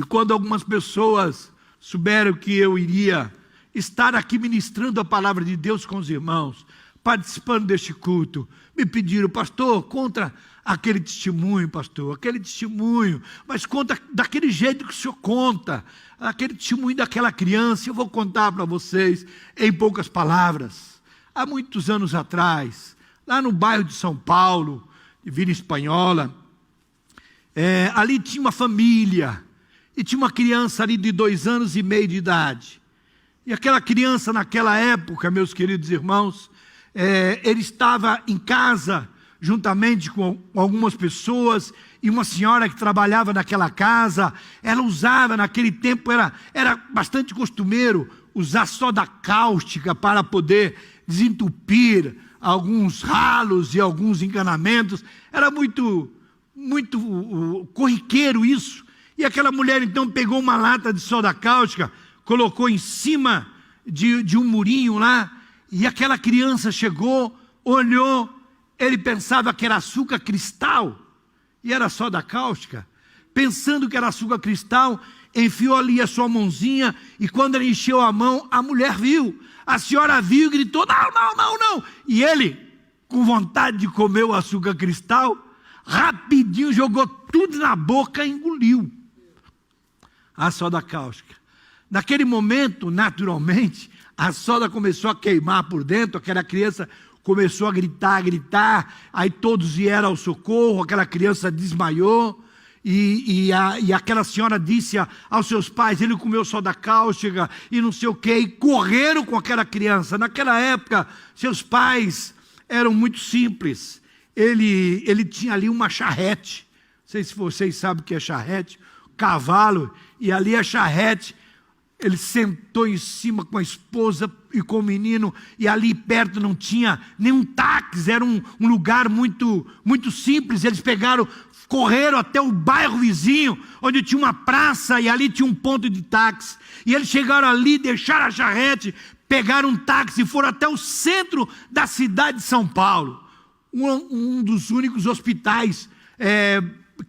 E quando algumas pessoas souberam que eu iria estar aqui ministrando a palavra de Deus com os irmãos, participando deste culto, me pediram: pastor, conta aquele testemunho, pastor, aquele testemunho, mas conta daquele jeito que o senhor conta, aquele testemunho daquela criança. Eu vou contar para vocês em poucas palavras. Há muitos anos atrás, lá no bairro de São Paulo, de Vila Espanhola, ali tinha uma família, e tinha uma criança ali de 2 anos e meio de idade. E aquela criança naquela época, meus queridos irmãos, ele estava em casa juntamente com algumas pessoas, e uma senhora que trabalhava naquela casa, ela usava naquele tempo, era bastante costumeiro usar soda cáustica para poder desentupir alguns ralos e alguns encanamentos. Era muito corriqueiro isso. E aquela mulher então pegou uma lata de soda cáustica, colocou em cima de um murinho lá, e aquela criança chegou, olhou, ele pensava que era açúcar cristal, e era soda cáustica. Pensando que era açúcar cristal, enfiou ali a sua mãozinha, e quando ele encheu a mão, a mulher viu. A senhora viu e gritou: não, não, não, não. E ele, com vontade de comer o açúcar cristal, rapidinho jogou tudo na boca e engoliu a soda cáustica. Naquele momento, naturalmente, a soda começou a queimar por dentro, aquela criança começou a gritar, aí todos vieram ao socorro, aquela criança desmaiou, e aquela senhora disse aos seus pais: ele comeu soda cáustica e não sei o que, e correram com aquela criança. Naquela época, seus pais eram muito simples. Ele tinha ali uma charrete, não sei se vocês sabem o que é charrete, cavalo, e ali a charrete. Ele sentou em cima com a esposa e com o menino, e ali perto não tinha nenhum táxi, era um lugar muito simples. Eles correram até o bairro vizinho, onde tinha uma praça, e ali tinha um ponto de táxi. E eles chegaram ali, deixaram a charrete, pegaram um táxi e foram até o centro da cidade de São Paulo. Um dos únicos hospitais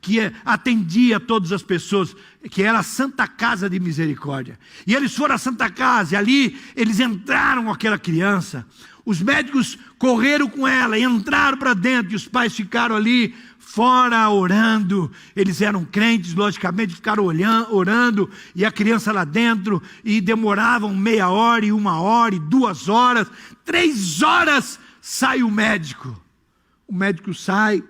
que atendia todas as pessoas, que era a Santa Casa de Misericórdia. E eles foram à Santa Casa, e ali eles entraram com aquela criança. Os médicos correram com ela e entraram para dentro, e os pais ficaram ali fora orando. Eles eram crentes, logicamente, ficaram orando, e a criança lá dentro, e demoravam meia hora, e 1 hora, e 2 horas, 3 horas, sai o médico. O médico sai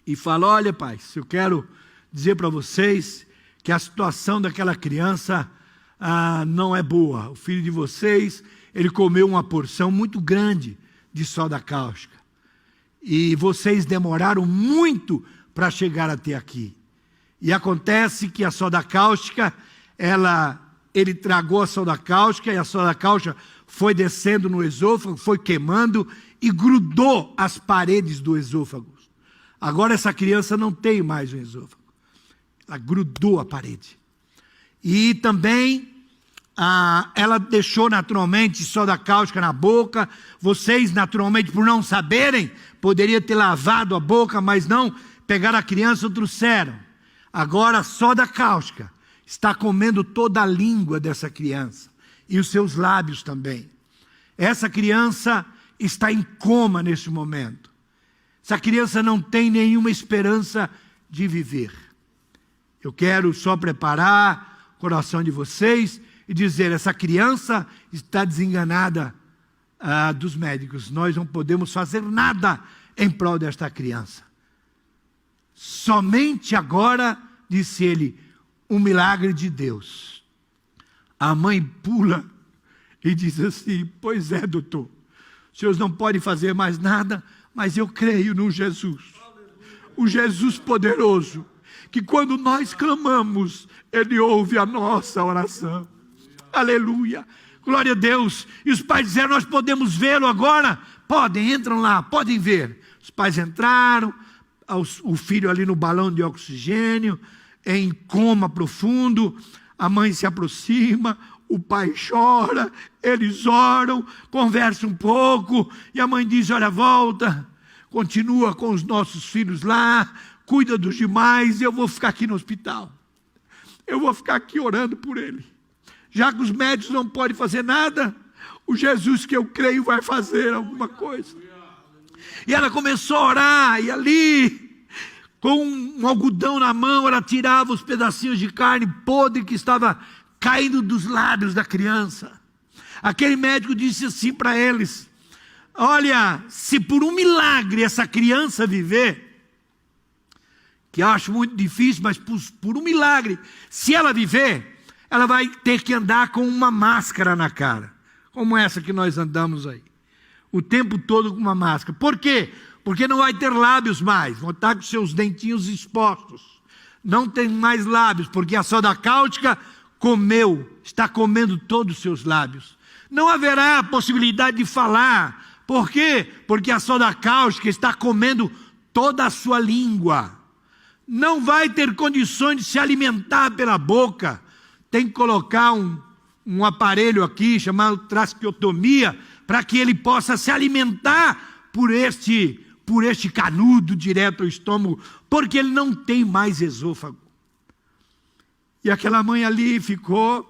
e fala: olha, pais, eu quero dizer para vocês que a situação daquela criança não é boa. O filho de vocês, ele comeu uma porção muito grande de soda cáustica. E vocês demoraram muito para chegar até aqui. E acontece que a soda cáustica, ele tragou a soda cáustica, e a soda cáustica foi descendo no esôfago, foi queimando e grudou as paredes do esôfago. Agora essa criança não tem mais um esôfago. Ela grudou a parede. E também ela deixou naturalmente soda cáustica na boca. Vocês, naturalmente, por não saberem, poderiam ter lavado a boca, mas não, pegaram a criança e trouxeram. Agora a soda cáustica está comendo toda a língua dessa criança, e os seus lábios também. Essa criança está em coma neste momento. Essa criança não tem nenhuma esperança de viver. Eu quero só preparar o coração de vocês e dizer: essa criança está desenganada dos médicos. Nós não podemos fazer nada em prol desta criança. Somente agora, disse ele, um milagre de Deus. A mãe pula e diz assim: pois é, doutor, os senhores não podem fazer mais nada, mas eu creio no Jesus, o Jesus poderoso, que quando nós clamamos, Ele ouve a nossa oração. Aleluia, glória a Deus. E os pais disseram: nós podemos vê-lo agora? Podem, entram lá, podem ver. Os pais entraram, o filho ali no balão de oxigênio, em coma profundo. A mãe se aproxima, o pai chora, eles oram, conversam um pouco, e a mãe diz: olha, volta, continua com os nossos filhos lá, cuida dos demais, eu vou ficar aqui no hospital. eu vou ficar aqui orando por ele. Já que os médicos não podem fazer nada, o Jesus que eu creio vai fazer alguma coisa. E ela começou a orar, e ali, com um algodão na mão, ela tirava os pedacinhos de carne podre que estava caindo dos lábios da criança. Aquele médico disse assim para eles: olha, se por um milagre essa criança viver, que eu acho muito difícil, mas por um milagre, se ela viver, ela vai ter que andar com uma máscara na cara, como essa que nós andamos aí, o tempo todo com uma máscara. Por quê? Porque não vai ter lábios mais, vão estar com seus dentinhos expostos, não tem mais lábios, porque a soda cáustica está comendo todos os seus lábios. Não haverá possibilidade de falar. Por quê? Porque a soda cáustica está comendo toda a sua língua. Não vai ter condições de se alimentar pela boca. Tem que colocar um aparelho aqui, chamado traqueotomia, para que ele possa se alimentar por este canudo direto ao estômago, porque ele não tem mais esôfago. E aquela mãe ali ficou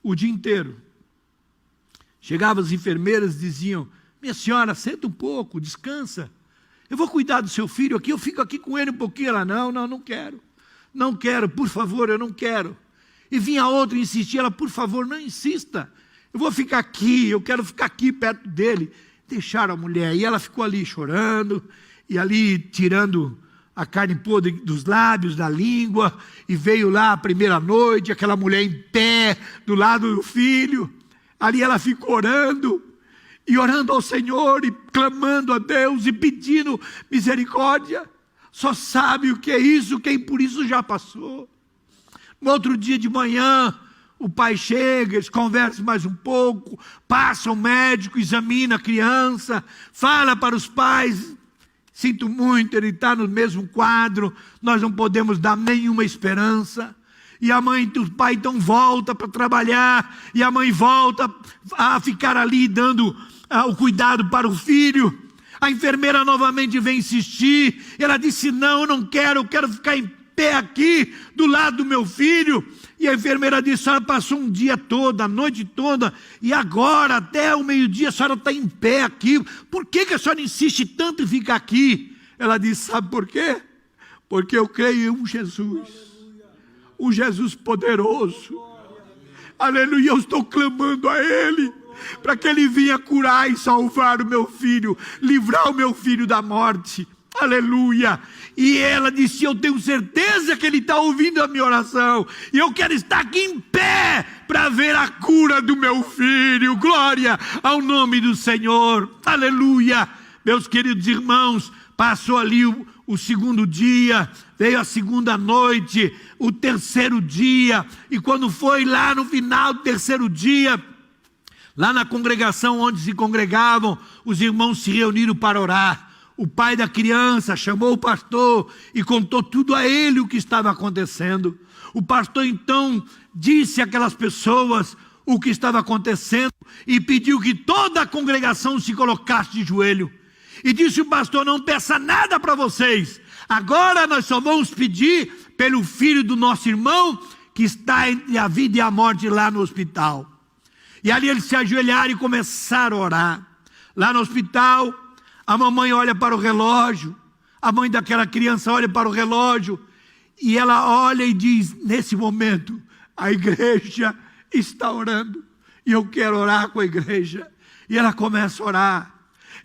o dia inteiro. Chegavam as enfermeiras e diziam: minha senhora, senta um pouco, descansa. Eu vou cuidar do seu filho aqui, eu fico aqui com ele um pouquinho. Ela: não quero. Não quero, por favor, eu não quero. E vinha outra e insistia, ela: por favor, não insista. Eu vou ficar aqui, eu quero ficar aqui perto dele. Deixaram a mulher, e ela ficou ali chorando, e ali tirando a carne podre dos lábios, da língua, e veio lá a primeira noite, aquela mulher em pé, do lado do filho. Ali ela ficou orando, e orando ao Senhor, e clamando a Deus, e pedindo misericórdia. Só sabe o que é isso, quem por isso já passou. No outro dia de manhã, o pai chega, eles conversam mais um pouco, passa o médico, examina a criança, fala para os pais: sinto muito, ele está no mesmo quadro, nós não podemos dar nenhuma esperança. E a mãe e o pai então volta para trabalhar, e a mãe volta a ficar ali dando o cuidado para o filho. A enfermeira novamente vem insistir, ela disse: não, eu não quero, eu quero ficar em pé aqui, do lado do meu filho. E a enfermeira disse: a senhora passou um dia todo, a noite toda, e agora até o meio-dia a senhora está em pé aqui, por que a senhora insiste tanto em ficar aqui? Ela disse: sabe por quê? Porque eu creio em um Jesus, um Jesus poderoso, aleluia, eu estou clamando a Ele, para que Ele venha curar e salvar o meu filho, livrar o meu filho da morte, aleluia. E ela disse: eu tenho certeza que Ele está ouvindo a minha oração, e eu quero estar aqui em pé, para ver a cura do meu filho. Glória ao nome do Senhor, aleluia. Meus queridos irmãos, passou ali o segundo dia, veio a segunda noite, o terceiro dia, e quando foi lá no final do terceiro dia, lá na congregação onde se congregavam, os irmãos se reuniram para orar. O pai da criança chamou o pastor e contou tudo a ele o que estava acontecendo. O pastor então disse àquelas pessoas o que estava acontecendo e pediu que toda a congregação se colocasse de joelho. E disse o pastor: não peça nada para vocês, agora nós só vamos pedir pelo filho do nosso irmão que está entre a vida e a morte lá no hospital. E ali eles se ajoelharam e começaram a orar. Lá no hospital, a mamãe olha para o relógio, a mãe daquela criança olha para o relógio, e ela olha e diz: nesse momento, a igreja está orando, e eu quero orar com a igreja. E ela começa a orar,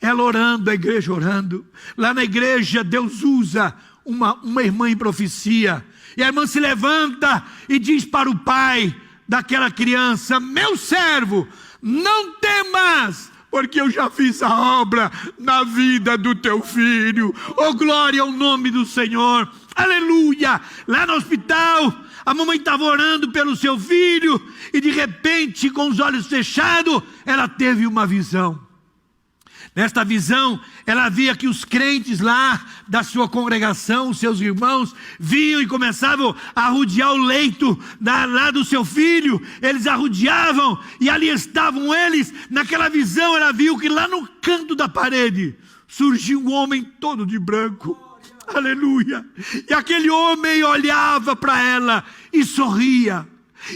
ela orando, a igreja orando. Lá na igreja, Deus usa uma irmã em profecia, e a irmã se levanta e diz para o pai daquela criança: meu servo, não temas, porque eu já fiz a obra na vida do teu filho. Oh, glória ao nome do Senhor, aleluia. Lá no hospital, a mamãe estava orando pelo seu filho, e de repente, com os olhos fechados, ela teve uma visão. Nesta visão, ela via que os crentes lá da sua congregação, os seus irmãos, vinham e começavam a rodear o leito lá do seu filho. Eles arrodeavam, e ali estavam eles. Naquela visão, ela viu que lá no canto da parede surgiu um homem todo de branco. Aleluia. E aquele homem olhava para ela e sorria.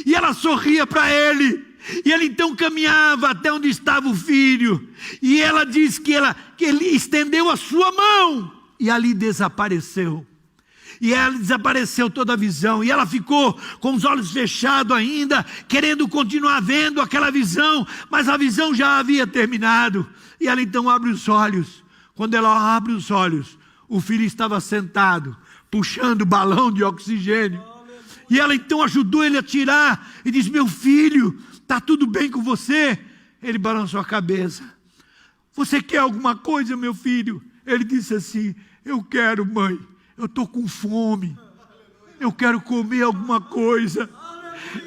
E ela sorria para ele. E ele então caminhava até onde estava o filho. E ela diz que ele estendeu a sua mão. E ali desapareceu. E ela desapareceu toda a visão. E ela ficou com os olhos fechados ainda, querendo continuar vendo aquela visão. Mas a visão já havia terminado. E ela então abre os olhos. Quando ela abre os olhos, o filho estava sentado, puxando o balão de oxigênio. E ela então ajudou ele a tirar. E disse: meu filho, está tudo bem com você? Ele balançou a cabeça. Você quer alguma coisa, meu filho? Ele disse assim: eu quero, mãe. Eu estou com fome. Eu quero comer alguma coisa.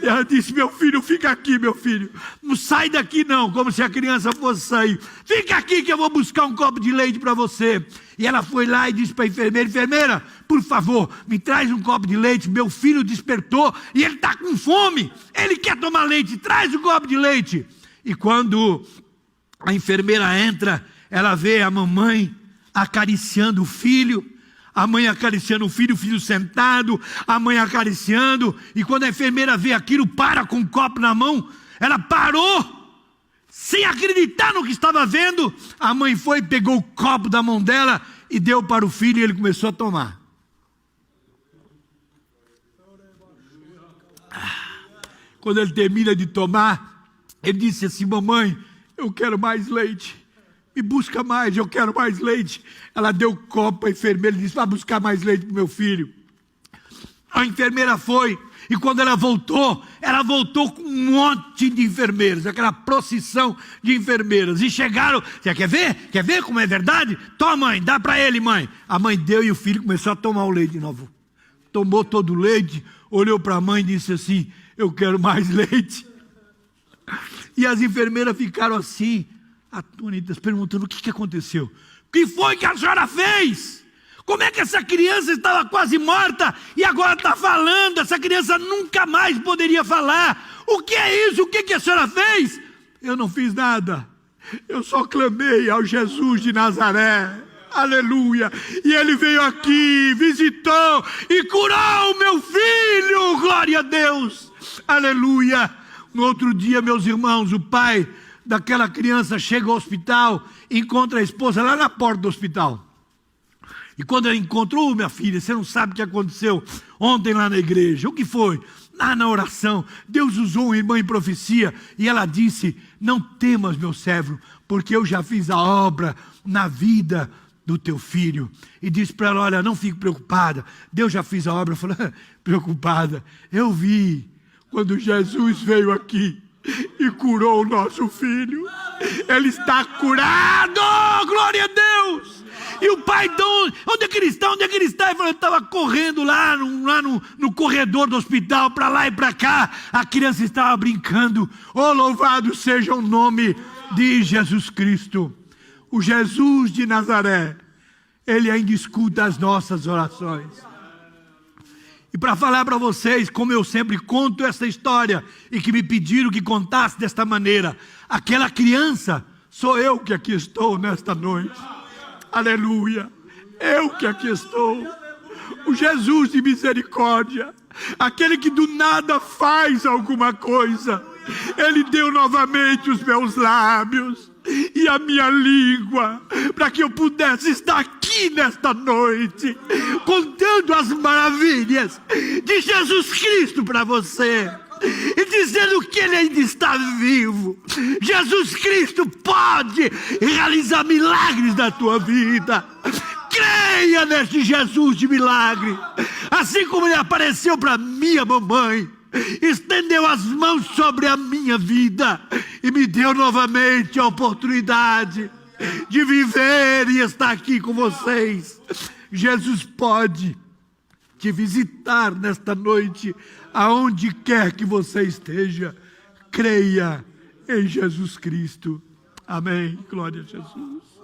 E ela disse: meu filho, fica aqui, meu filho. Não sai daqui não, como se a criança fosse sair. Fica aqui que eu vou buscar um copo de leite para você. E ela foi lá e disse para a enfermeira: enfermeira, por favor, me traz um copo de leite. Meu filho despertou e ele está com fome. Ele quer tomar leite, traz um copo de leite. E quando a enfermeira entra, ela vê a mamãe acariciando o filho. A mãe acariciando o filho sentado, a mãe acariciando. E quando a enfermeira vê aquilo, para com o copo na mão. Ela parou, sem acreditar no que estava vendo. A mãe foi, pegou o copo da mão dela e deu para o filho, e ele começou a tomar. Quando ele termina de tomar, ele disse assim: mamãe, eu quero mais leite. Me busca mais, eu quero mais leite. Ela deu o copo à enfermeira e disse: vai buscar mais leite para o meu filho. A enfermeira foi, e quando ela voltou com um monte de enfermeiras, aquela procissão de enfermeiras. E chegaram: você quer ver? Quer ver como é verdade? Toma, mãe, dá para ele, mãe. A mãe deu e o filho começou a tomar o leite de novo. Tomou todo o leite, olhou para a mãe e disse assim: eu quero mais leite. E as enfermeiras ficaram assim, atônitas, perguntando: o que aconteceu? O que foi que a senhora fez? Como é que essa criança estava quase morta e agora está falando? Essa criança nunca mais poderia falar. O que é isso? O que a senhora fez? Eu não fiz nada. Eu só clamei ao Jesus de Nazaré. Aleluia. E ele veio aqui, visitou e curou o meu filho. Glória a Deus. Aleluia. No outro dia, meus irmãos, o pai daquela criança chega ao hospital, encontra a esposa lá na porta do hospital. E quando ele encontrou: minha filha, você não sabe o que aconteceu ontem lá na igreja. O que foi? Lá na oração, Deus usou uma irmã em profecia e ela disse: não temas, meu servo, porque eu já fiz a obra na vida do teu filho. E disse para ela: olha, não fique preocupada, Deus já fez a obra. Eu falei: preocupada? Eu vi quando Jesus veio aqui e curou o nosso filho. Ele está curado, glória a Deus. E o pai, então, onde é que ele está? Onde é que ele está? Ele falou: estava correndo lá no corredor do hospital, para lá e para cá. A criança estava brincando. Oh, louvado seja o nome de Jesus Cristo. O Jesus de Nazaré, ele ainda escuta as nossas orações. E para falar para vocês, como eu sempre conto essa história, e que me pediram que contasse desta maneira, aquela criança sou eu que aqui estou nesta noite. Aleluia. Eu que aqui estou. O Jesus de misericórdia, aquele que do nada faz alguma coisa. Ele deu novamente os meus lábios e a minha língua, para que eu pudesse estar aqui nesta noite, contando as maravilhas de Jesus Cristo para você, e dizendo que Ele ainda está vivo. Jesus Cristo pode realizar milagres na tua vida. Creia neste Jesus de milagre. Assim como Ele apareceu para minha mamãe, estendeu as mãos sobre a minha vida e me deu novamente a oportunidade de viver e estar aqui com vocês. Jesus pode te visitar nesta noite, aonde quer que você esteja. Creia em Jesus Cristo. Amém. Glória a Jesus.